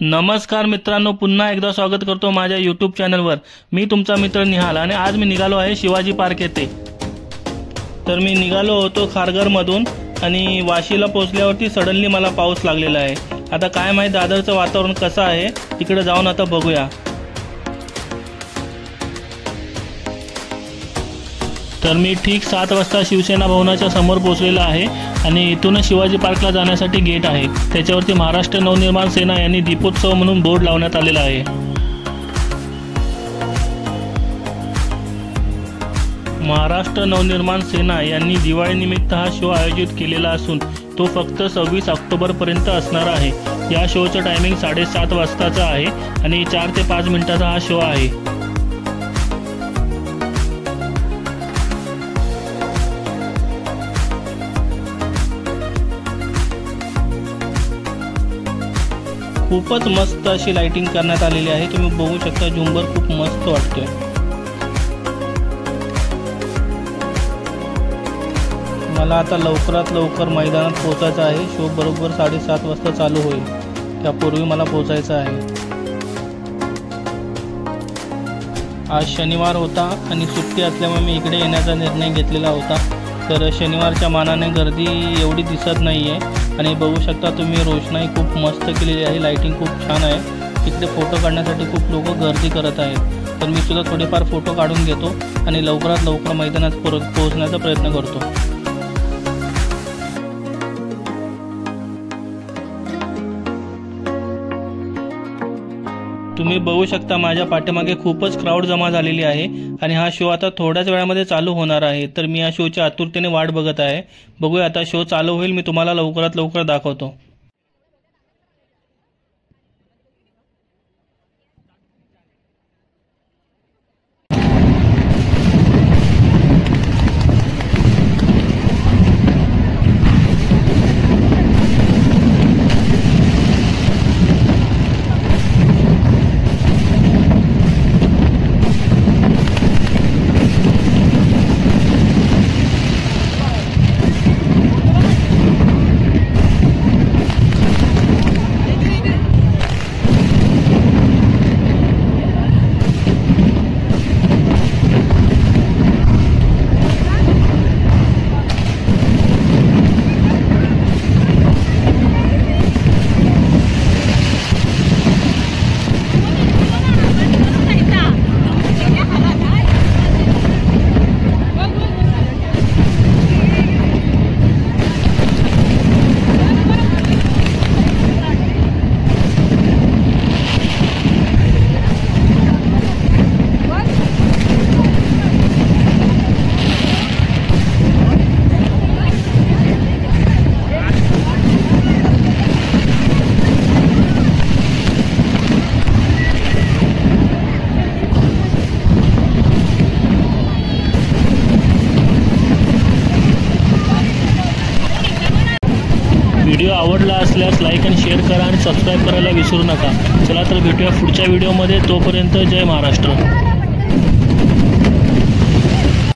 नमस्कार मित्रांनो, पुन्हा एकदा स्वागत करतो माझ्या YouTube चॅनलवर। मी तुमचा मित्र निहाल आणि आज मी निघालो आहे शिवाजी पार्क येथे। तर मी निघालो होतो खारघरमधून आणि वाशीला पोहोचल्यावरती सडनली मला पाऊस लागलेला आहे। आता काय माहित दादरचं वातावरण कसं आहे, इकडे जाऊन आता बघूया। तर मी ठीक 7 वाजता शिवसेना भवनाच्या समोर पोहोचलेला आहे आणि इथून शिवाजी पार्कला जाण्यासाठी गेट आहे, त्याच्यावरती महाराष्ट्र नवनिर्माण सेना यांनी दीपोत्सव म्हणून बोर्ड लावण्यात आलेला आहे। महाराष्ट्र नवनिर्माण सेना यांनी दिवाळीनिमित्त हा शो आयोजित केलेला असून तो फक्त 26 ऑक्टोबर पर्यंत असणार आहे। या शोचं टायमिंग 7:30 वाजताचा आहे आणि 4 ते 5 मिनिटाचा हा शो आहे। खूपच मस्त अशी लाइटिंग करण्यात आलेली आहे, तुम्ही बघू शकता। झुंबर खूप मस्त वाटतोय। मला आता लवकरात लवकर मैदानात पोहोचायचं आहे। शो बरोबर 7:30 वाजता चालू होईल, त्यापूर्वी मला पोहोचायचं आहे। आज शनिवार होता आणि सुट्टी असल्यामुळे मी इकडे येण्याचा निर्णय घेतलेला होता। तर शनिवारच्या मानाने गर्दी एवढी दिसत नाही आहे आणि बघू शकता तुम्ही, रोषणाई खूप मस्त केलेली आहे, लाइटिंग खूप छान आहे। इकडे फोटो काढण्यासाठी खूप लोक गर्दी करत आहेत। तर मी सुद्धा थोडेफार फोटो काढून घेतो आणि लवकरात लवकर मैदानात पोहोचण्याचा प्रयत्न करतो। तुम्ही बघू शकता माझ्या पाठीमागे खूपच क्राउड जमा झालेली आहे आणि हा शो आता थोड्याच वेळामध्ये चालू होणार आहे। तर मी या शोची आतुरतेने वाट बघत आहे। बघूया आता शो चालू होईल, मी तुम्हाला लवकरात लवकर दाखवतो। व्हिडिओ आवडला असल्यास लाईक आणि शेअर करा आणि सबस्क्राइब करायला विसरू नका। चला तर भेटूया पुढच्या व्हिडिओमध्ये, तोपर्यंत जय महाराष्ट्र।